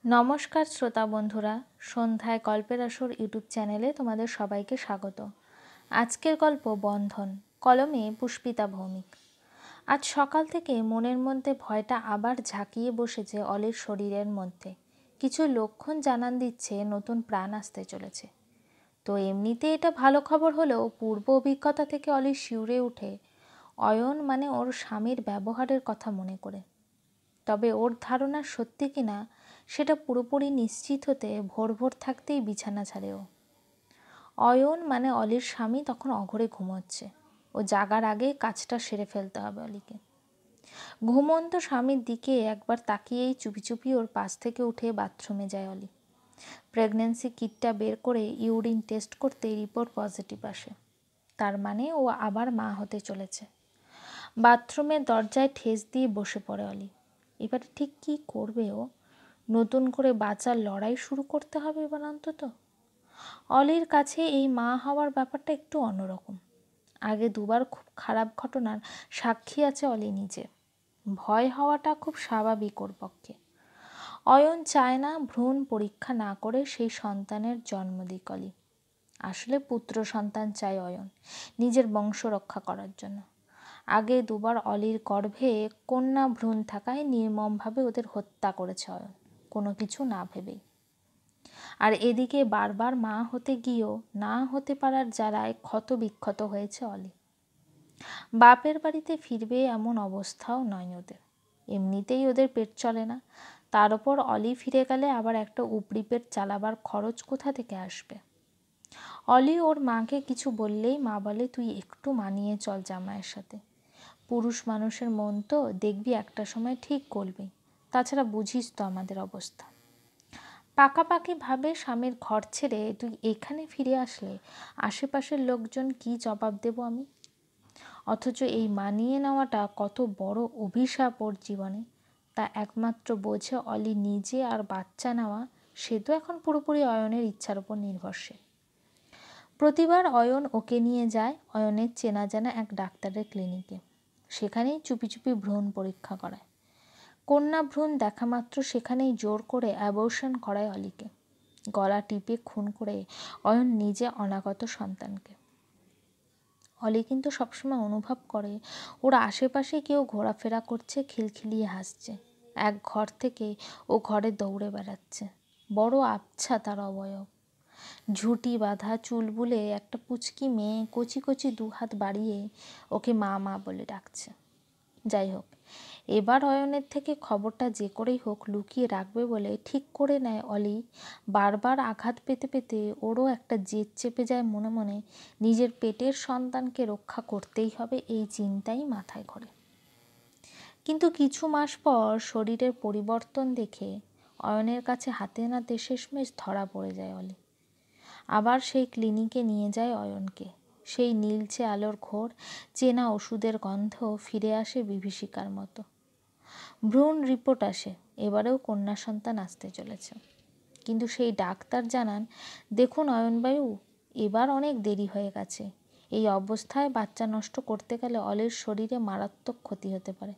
নমস্কার শ্রোতা বন্ধুরা, সন্ধ্যায় গল্পের আসর ইউটিউব চ্যানেলে তোমাদের সবাইকে স্বাগত। আজকের গল্প বন্ধন, কলমে পুষ্পিতা ভৌমিক। আজ সকাল থেকে মনের মধ্যে ভয়টা আবার ঝাঁকিয়ে বসেছে অলির শরীরের মধ্যে। কিছু লক্ষণ জানান দিচ্ছে নতুন প্রাণ আসতে চলেছে। তো এমনিতে এটা ভালো খবর হলেও পূর্ব অভিজ্ঞতা থেকে অলি শিউরে উঠে অয়ন মানে ওর স্বামীর ব্যবহারের কথা মনে করে। তবে ওর ধারণা সত্যি কিনা সেটা পুরোপুরি নিশ্চিত হতে ভোর ভোর থাকতেই বিছানা ছাড়ে ও। অয়ন মানে অলির স্বামী তখন অঘরে ঘুমোচ্ছে। ও জাগার আগে কাজটা সেরে ফেলতে হবে অলিকে। ঘুমন্ত স্বামীর দিকে একবার তাকিয়েই চুপি চুপি ওর পাশ থেকে উঠে বাথরুমে যায় অলি। প্রেগন্যান্সি কিটটা বের করে ইউরিন টেস্ট করতে রিপোর্ট পজিটিভ আসে। তার মানে ও আবার মা হতে চলেছে। বাথরুমের দরজায় ঠেস দিয়ে বসে পড়ে অলি। এবারে ঠিক কী করবে ও? নতুন করে বাঁচার লড়াই শুরু করতে হবে এবার অন্তত। অলির কাছে এই মা হওয়ার ব্যাপারটা একটু অন্যরকম। আগে দুবার খুব খারাপ ঘটনার সাক্ষী আছে অলি নিজে। ভয় হওয়াটা খুব স্বাভাবিক ওর পক্ষে। অয়ন চায় না ভ্রূণ পরীক্ষা না করে সেই সন্তানের জন্ম দিক অলি। আসলে পুত্র সন্তান চায় অয়ন নিজের বংশ রক্ষা করার জন্য। আগে দুবার অলির গর্ভে কন্যা ভ্রূণ থাকায় নির্মমভাবে ওদের হত্যা করেছে অয়ন, কোনো কিছু না ভেবেই। আর এদিকে বারবার মা হতে গিয়েও না হতে পারার জ্বালায় ক্ষত বিক্ষত হয়েছে অলি। বাপের বাড়িতে ফিরবে এমন অবস্থাও নয় ওদের। এমনিতেই ওদের পেট চলে না, তার ওপর অলি ফিরে গেলে আবার একটা উপরি পেট চালাবার খরচ কোথা থেকে আসবে। অলি ওর মাকে কিছু বললেই মা বলে, তুই একটু মানিয়ে চল জামাইয়ের সাথে। পুরুষ মানুষের মন তো, দেখবি একটা সময় ঠিক করবি। তাছাড়া বুঝিস তো আমাদের অবস্থা। পাকাপাকিভাবে স্বামীর ঘর ছেড়ে তুই এখানে ফিরে আসলে আশেপাশের লোকজন কি জবাব দেব আমি? অথচ এই মানিয়ে নেওয়াটা কত বড় অভিশাপ ওর জীবনে, তা একমাত্র বোঝে অলি নিজে। আর বাচ্চা নেওয়া সে তো এখন পুরোপুরি অয়নের ইচ্ছার উপর নির্ভরশীল। প্রতিবার অয়ন ওকে নিয়ে যায় অয়নের চেনা জানা এক ডাক্তারের ক্লিনিকে। সেখানেই চুপি চুপি ভ্রূণ পরীক্ষা করায়। কন্যা ভ্রূণ দেখা মাত্র সেখানেই জোর করে অ্যাবর্শন করায় অলিকে। গলা টিপে খুন করে অয়ন নিজে অনাগত সন্তানকে। অলি কিন্তু সবসময় অনুভব করে ওর আশেপাশে কেউ ঘোরাফেরা করছে, খিলখিলিয়ে হাসছে। এক ঘর থেকে ও ঘরে দৌড়ে বেড়াচ্ছে। বড় আবছা তার অবয়ব, ঝুঁটি বাঁধা চুল বুলে একটা পুচকি মেয়ে কচি কচি দুহাত বাড়িয়ে ওকে মা মা বলে ডাকছে। যাই হোক, এবার অয়নের থেকে খবরটা যে করেই হোক লুকিয়ে রাখবে বলে ঠিক করে নেয় অলি। বারবার আঘাত পেতে পেতে ওরও একটা জেদ চেপে যায় মনে মনে। নিজের পেটের সন্তানকে রক্ষা করতেই হবে, এই চিন্তাই মাথায় ঘোরে। কিন্তু কিছু মাস পর শরীরের পরিবর্তন দেখে অয়নের কাছে হাতে নাতে শেষমেশ ধরা পড়ে যায় অলি। আবার সেই ক্লিনিকে নিয়ে যায় অয়নকে। সেই নীলচে আলোর ঘোর, চেনা ওষুধের গন্ধ ফিরে আসে বিভীষিকার মতো। ভ্রূণ রিপোর্ট আসে, এবারেও কন্যা সন্তান আসতে চলেছে। কিন্তু সেই ডাক্তার জানান, দেখুন অয়নবাবু, এবার অনেক দেরি হয়ে গেছে। এই অবস্থায় বাচ্চা নষ্ট করতে গেলে অলির শরীরে মারাত্মক ক্ষতি হতে পারে।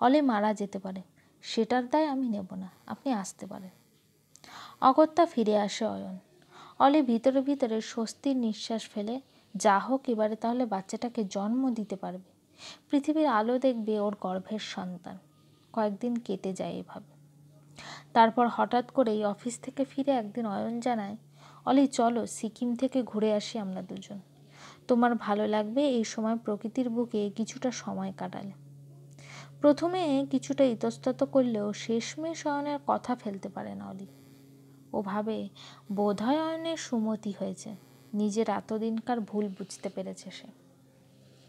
অলি মারা যেতে পারে। সেটার দায় আমি নেব না, আপনি আসতে পারেন। অগত্যা ফিরে আসে অয়ন। অলি ভিতরে ভিতরে স্বস্তির নিঃশ্বাস ফেলে। যা হোক, এবারে তাহলে বাচ্চাটাকে জন্ম দিতে পারবে, পৃথিবীর আলো দেখবে ওর গর্ভের সন্তান। কয়েকদিন কেটে যায় এভাবে। তারপর হঠাৎ করেই অফিস থেকে ফিরে একদিন অয়ন জানায়, অলি চলো সিকিম থেকে ঘুরে আসি আমরা দুজন। তোমার ভালো লাগবে এই সময় প্রকৃতির বুকে কিছুটা সময় কাটালে। প্রথমে কিছুটা ইতস্তত করলেও শেষমেশ অয়নের কথা ফেলতে পারে না অলি। ও ভাবে বোধহয় অয়নের সুমতি হয়েছে, নিজের এতদিনকার ভুল বুঝতে পেরেছে সে।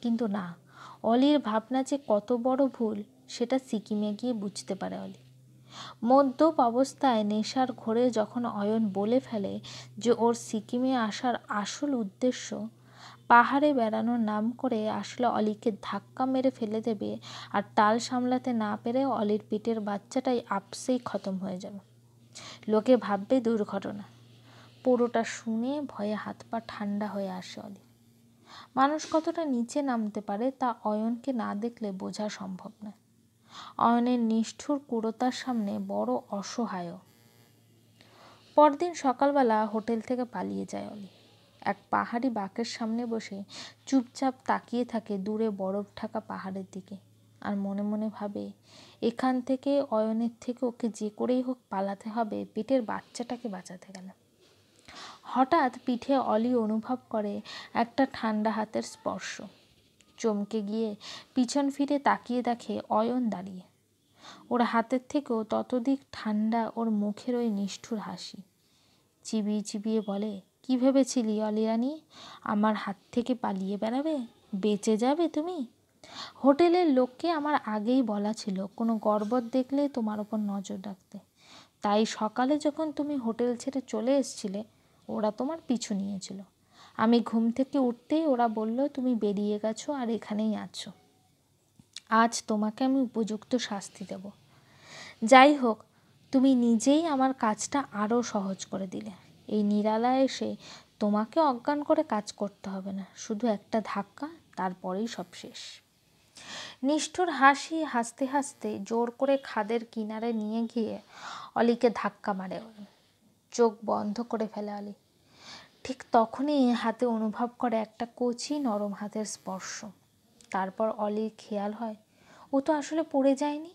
কিন্তু না, অলির ভাবনা যে কত বড় ভুল সেটা সিকিমে গিয়ে বুঝতে পারে অলি। মদ্যপ অবস্থায় নেশার ঘোরে যখন অয়ন বলে ফেলে যে ওর সিকিমে আসার আসল উদ্দেশ্য পাহাড়ে বেড়ানোর নাম করে, আসলে অলিকে ধাক্কা মেরে ফেলে দেবে। আর টাল সামলাতে না পেরে অলির পেটের বাচ্চাটাই আপসেই খতম হয়ে যাবে। লোকে ভাববে দুর্ঘটনা। পুরোটা শুনে ভয়ে হাত পা ঠান্ডা হয়ে আসে অলি। মানুষ কতটা নিচে নামতে পারে তা অয়নকে না দেখলে বোঝা সম্ভব নয়। অয়নের নিষ্ঠুর ক্রূরতার সামনে বড় অসহায়। পরদিন সকালবেলা হোটেল থেকে পালিয়ে যায় অলি। এক পাহাড়ি বাঁকের সামনে বসে চুপচাপ তাকিয়ে থাকে দূরে বরফ ঢাকা পাহাড়ের দিকে, আর মনে মনে ভাবে এখান থেকে অয়নের থেকে ওকে যে করেই হোক পালাতে হবে পেটের বাচ্চাটাকে বাঁচাতে গেলে। হঠাৎ পিঠে অলি অনুভব করে একটা ঠান্ডা হাতের স্পর্শ। চমকে গিয়ে পিছন ফিরে তাকিয়ে দেখে অয়ন দাঁড়িয়ে। ওর হাতের থেকেও ততোধিক ঠান্ডা ওর মুখের ওই নিষ্ঠুর হাসি। চিবিয়ে চিবিয়ে বলে, কি ভেবেছিলি অলিরানি, আমার হাত থেকে পালিয়ে বেড়াবে, বেঁচে যাবে তুমি? হোটেলের লোককে আমার আগেই বলা ছিল কোনো গর্বত দেখলে তোমার ওপর নজর রাখতে, তাই সকালে যখন তুমি হোটেল ছেড়ে চলে এসেছিলে ওরা তোমার পিছু নিয়েছিল। আমি ঘুম থেকে উঠতেই ওরা বলল তুমি বেরিয়ে গেছো আর এখানেই আছো। আজ তোমাকে আমি উপযুক্ত শাস্তি দেব। যাই হোক, তুমি নিজেই আমার কাজটা আরও সহজ করে দিলে। এই নিরালায় এসে তোমাকে অজ্ঞান করে কাজ করতে হবে না, শুধু একটা ধাক্কা, তারপরেই সব শেষ। নিষ্ঠুর হাসি হাসতে হাসতে জোর করে খাদের কিনারে নিয়ে গিয়ে অলিকে ধাক্কা মারে। চোখ বন্ধ করে ফেলে অলি। ঠিক তখনই হাতে অনুভব করে একটা কচি নরম হাতের স্পর্শ। তারপর অলির খেয়াল হয় ও তো আসলে পড়ে যায়নি,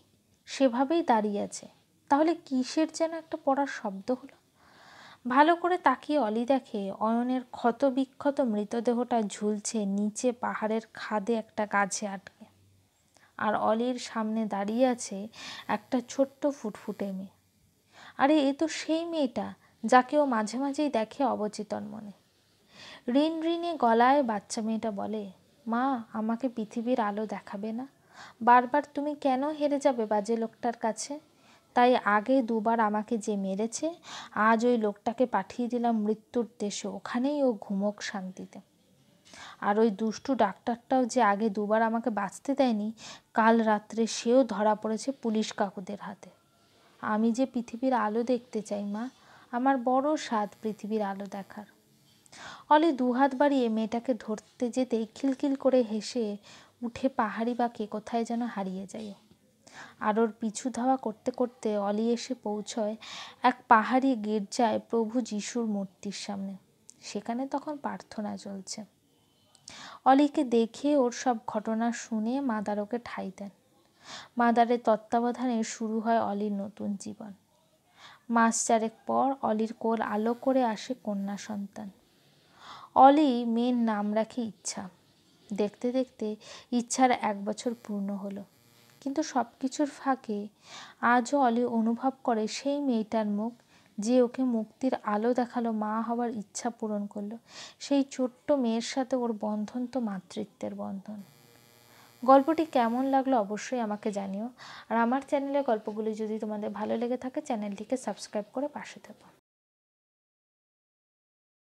সেভাবেই দাঁড়িয়ে আছে। তাহলে কিসের যেন একটা পড়ার শব্দ হলো। ভালো করে তাকিয়ে অলি দেখে অয়নের ক্ষত বিক্ষত মৃতদেহটা ঝুলছে নিচে পাহাড়ের খাদে একটা গাছে আটকে, আর অলির সামনে দাঁড়িয়ে আছে একটা ছোট্ট ফুটফুটে মেয়ে। আরে এ তো সেই মেয়েটা যাকে ও মাঝে মাঝেই দেখে অবচেতন মনে। ঋণ ঋণে গলায় বাচ্চা মেয়েটা বলে, মা, আমাকে পৃথিবীর আলো দেখাবে না? বারবার তুমি কেন হেরে যাবে বাজে লোকটার কাছে? তাই আগে দুবার আমাকে যে মেরেছে, আজ ওই লোকটাকে পাঠিয়ে দিলাম মৃত্যুর দেশে, ওখানেই ও ঘুমোক শান্তিতে। আর ওই দুষ্টু ডাক্তারটাও যে আগে দুবার আমাকে বাঁচতে দেয়নি, কাল রাত্রে সেও ধরা পড়েছে পুলিশ কাকুদের হাতে। আমি যে পৃথিবীর আলো দেখতে চাই মা, আমার বড় স্বাদ পৃথিবীর আলো দেখার। অলি দুহাত বাড়িয়ে মেয়েটাকে ধরতে যেতেই খিলখিল করে হেসে উঠে পাহাড়ি বাঁকে কোথায় যেন হারিয়ে যায়। আর ওর পিছু ধাওয়া করতে করতে অলি এসে পৌঁছয় এক পাহাড়ি গির্জায় প্রভু যিশুর মূর্তির সামনে। সেখানে তখন প্রার্থনা চলছে। অলিকে দেখে ওর সব ঘটনা শুনে মাদার ওকে ঠাঁই দেন। মাদারের তত্ত্বাবধানে শুরু হয় অলির নতুন জীবন। মাস চারেক পর অলির কোল আলো করে আসে কন্যা সন্তান। অলি মেয়ের নাম রাখে ইচ্ছা। দেখতে দেখতে ইচ্ছার 1 বছর পূর্ণ হলো। কিন্তু সব কিছুর ফাঁকে আজও অলি অনুভব করে সেই মেয়েটার মুখ যে ওকে মুক্তির আলো দেখালো, মা হওয়ার ইচ্ছা পূরণ করলো। সেই ছোট্ট মেয়ের সাথে ওর বন্ধন তো মাতৃত্বের বন্ধন। গল্পটি কেমন লাগলো অবশ্যই আমাকে জানিও। আর আমার চ্যানেলের গল্পগুলি যদি তোমাদের ভালো লেগে থাকে চ্যানেলটিকে সাবস্ক্রাইব করে পাশে থেকো।